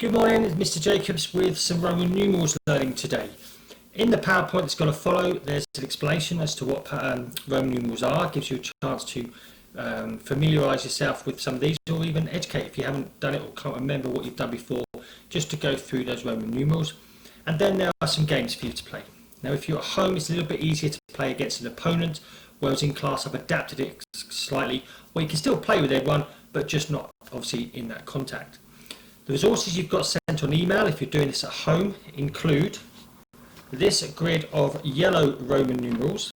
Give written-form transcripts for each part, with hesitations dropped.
Good morning, it's Mr. Jacobs with some Roman numerals learning today. In the PowerPoint that's going to follow, there's an explanation as to what Roman numerals are. It gives you a chance to familiarise yourself with some of these, or even educate if you haven't done it or can't remember what you've done before, just to go through those Roman numerals. And then there are some games for you to play. Now if you're at home, it's a little bit easier to play against an opponent, whereas in class I've adapted it slightly, where you can still play with everyone, but just not obviously in that contact. The resources you've got sent on email, if you're doing this at home, include this grid of yellow Roman numerals.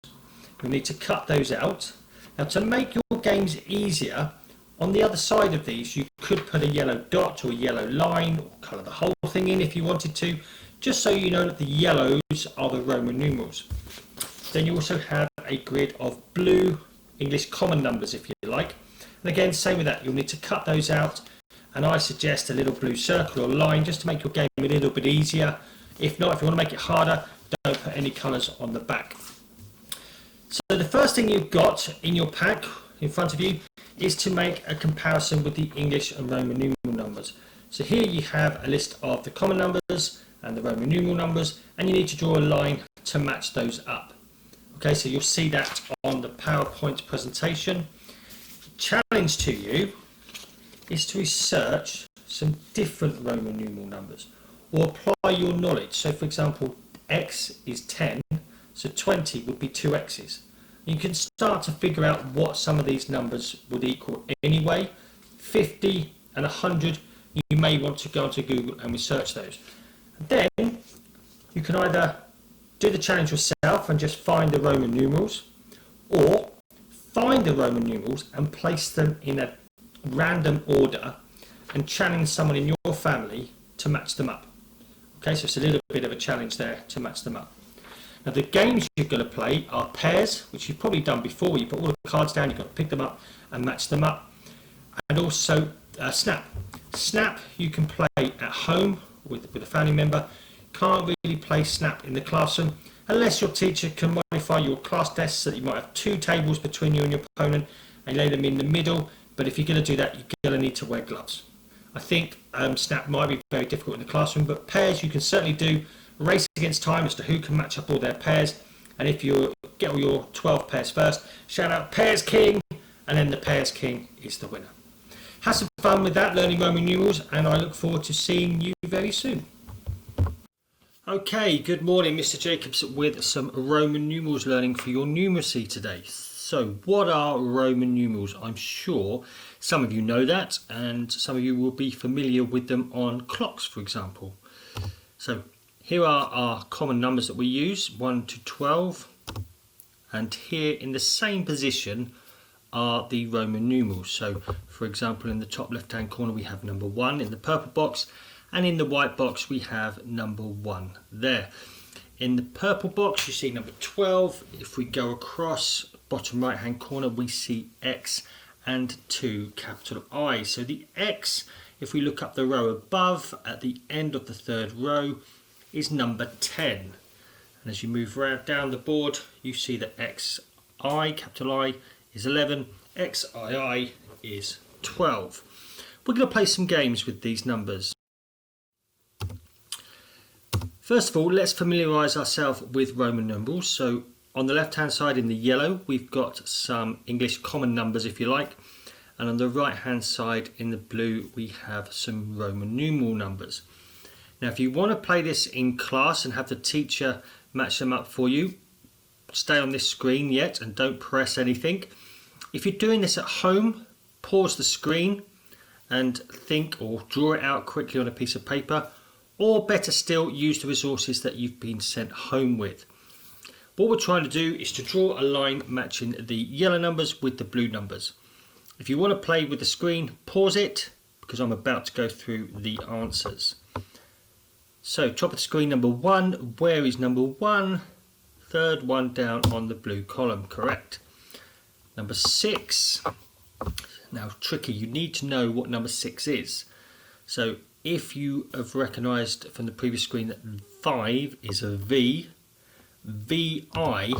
You'll need to cut those out. Now to make your games easier, on the other side of these you could put a yellow dot or a yellow line, or colour the whole thing in if you wanted to, just so you know that the yellows are the Roman numerals. Then you also have a grid of blue English common numbers if you like. And again, same with that, you'll need to cut those out. And I suggest a little blue circle or line just to make your game a little bit easier. If not, if you want to make it harder, don't put any colours on the back. So the first thing you've got in your pack in front of you is to make a comparison with the English and Roman numeral numbers. So here you have a list of the common numbers and the Roman numeral numbers, and you need to draw a line to match those up. Okay, so you'll see that on the PowerPoint presentation. Challenge to you is to research some different Roman numeral numbers or apply your knowledge. So for example, x is 10, so 20 would be 2 x's. You can start to figure out what some of these numbers would equal anyway. 50 and 100, you may want to go onto Google and research those. Then you can either do the challenge yourself and just find the Roman numerals, or find the Roman numerals and place them in a random order and challenge someone in your family to match them up. Okay, so it's a little bit of a challenge there to match them up. Now the games you're going to play are pairs, which you've probably done before. You put all the cards down, you've got to pick them up and match them up. And also snap. Snap you can play at home with a family member. Can't really play snap in the classroom unless your teacher can modify your class desks so that you might have 2 tables between you and your opponent and lay them in the middle. But if you're going to do that, you're going to need to wear gloves. I think snap might be very difficult in the classroom, but pairs you can certainly do. Race against time as to who can match up all their pairs. And if you get all your 12 pairs first, shout out Pairs King, and then the Pairs King is the winner. Have some fun with that, learning Roman numerals, and I look forward to seeing you very soon. Okay, good morning, Mr. Jacobs with some Roman numerals learning for your numeracy today. So what are Roman numerals? I'm sure some of you know that, and some of you will be familiar with them on clocks, for example. So here are our common numbers that we use, 1 to 12, and here in the same position are the Roman numerals. So for example, in the top left hand corner we have number 1 in the purple box, and in the white box we have number 1 there. In the purple box you see number 12. If we go across bottom right hand corner we see X and 2 capital I. So the X, if we look up the row above at the end of the 3rd row, is number 10. And as you move right down the board you see that XI, capital I, is 11, XII is 12. We're going to play some games with these numbers. First of all, let's familiarise ourselves with Roman numerals. So on the left hand side in the yellow we've got some English common numbers if you like, and on the right hand side in the blue we have some Roman numeral numbers. Now if you want to play this in class and have the teacher match them up for you, stay on this screen yet and don't press anything. If you're doing this at home, pause the screen and think or draw it out quickly on a piece of paper, or better still, use the resources that you've been sent home with. What we're trying to do is to draw a line matching the yellow numbers with the blue numbers. If you want to play with the screen, pause it because I'm about to go through the answers. So top of the screen, number 1, where is number 1? 3rd one down on the blue column, correct. Number 6, now tricky, you need to know what number 6 is. So if you have recognised from the previous screen that 5 is a V, VI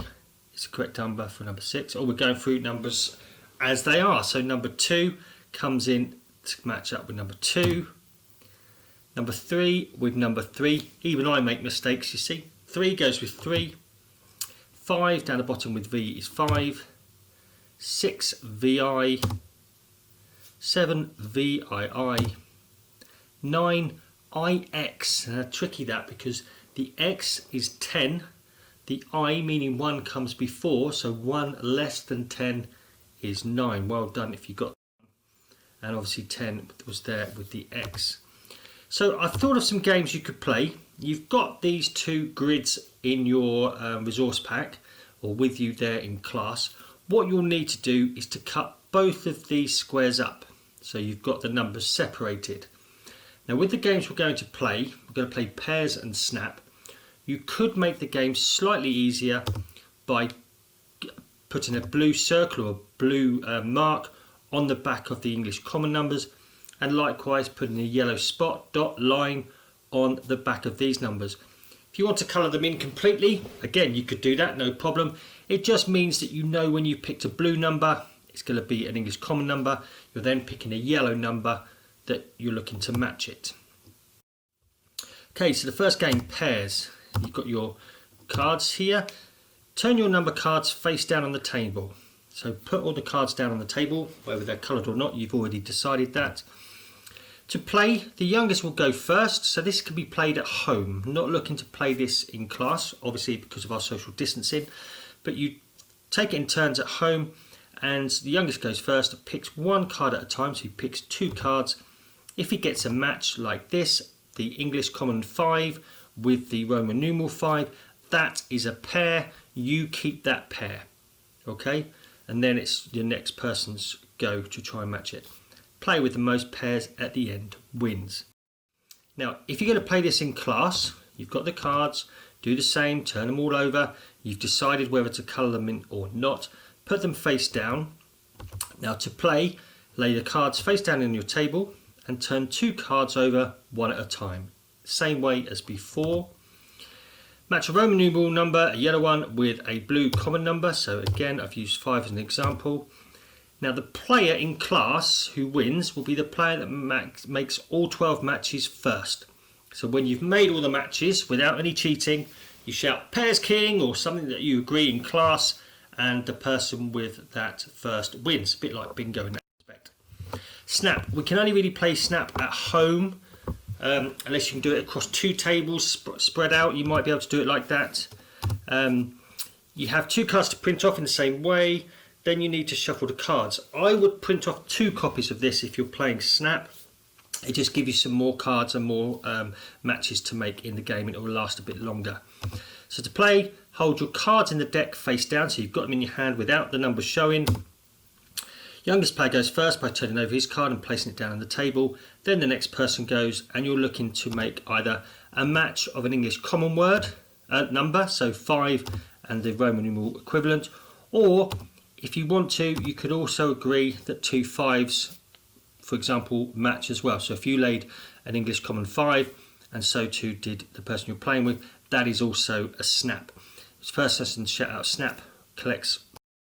is the correct number for number 6. Or we're going through numbers as they are. So number 2 comes in to match up with number 2. Number 3 with number 3. Even I make mistakes, you see. 3 goes with 3. 5 down the bottom with V is 5. 6 VI. 7 VII. 9 IX. Tricky that, because the X is 10. The I, meaning 1, comes before, so 1 less than 10 is 9. Well done if you got that. And obviously 10 was there with the X. So I've thought of some games you could play. You've got these 2 grids in your resource pack, or with you there in class. What you'll need to do is to cut both of these squares up, so you've got the numbers separated. Now with the games we're going to play pairs and snap. You could make the game slightly easier by putting a blue circle or blue mark on the back of the English common numbers, and likewise putting a yellow dot line on the back of these numbers. If you want to colour them in completely, again you could do that, no problem. It just means that you know when you picked a blue number, it's going to be an English common number. You're then picking a yellow number that you're looking to match it. Okay, so the first game, pairs. You've got your cards here. Turn your number cards face down on the table. So put all the cards down on the table, whether they're coloured or not, you've already decided that. To play, the youngest will go first, so this can be played at home. I'm not looking to play this in class, obviously because of our social distancing, but you take it in turns at home, and the youngest goes first, picks 1 card at a time, so he picks 2 cards. If he gets a match like this, the English common 5 with the Roman numeral 5, that is a pair. You keep that pair, okay? And then it's your next person's go to try and match it. Play with the most pairs at the end wins. Now, if you're going to play this in class, you've got the cards, do the same, turn them all over. You've decided whether to colour them in or not. Put them face down. Now to play, lay the cards face down on your table and turn 2 cards over 1 at a time. Same way as before. Match a Roman numeral number, a yellow one, with a blue common number. So again, I've used 5 as an example. Now the player in class who wins will be the player that makes all 12 matches first. So when you've made all the matches without any cheating, you shout pairs king or something that you agree in class, and the person with that first wins. A bit like bingo in that respect. Snap. We can only really play snap at home. Unless you can do it across 2 tables spread out, you might be able to do it like that. You have 2 cards to print off in the same way. Then you need to shuffle the cards. I would print off 2 copies of this if you're playing snap. It just gives you some more cards and more matches to make in the game, and it will last a bit longer. So to play, hold your cards in the deck face down, so you've got them in your hand without the numbers showing. Youngest player goes first by turning over his card and placing it down on the table. Then the next person goes, and you're looking to make either a match of an English common word number, so 5 and the Roman numeral equivalent, or if you want to, you could also agree that 2 5s, for example, match as well. So if you laid an English common 5 and so too did the person you're playing with, that is also a snap. First person to shout out snap collects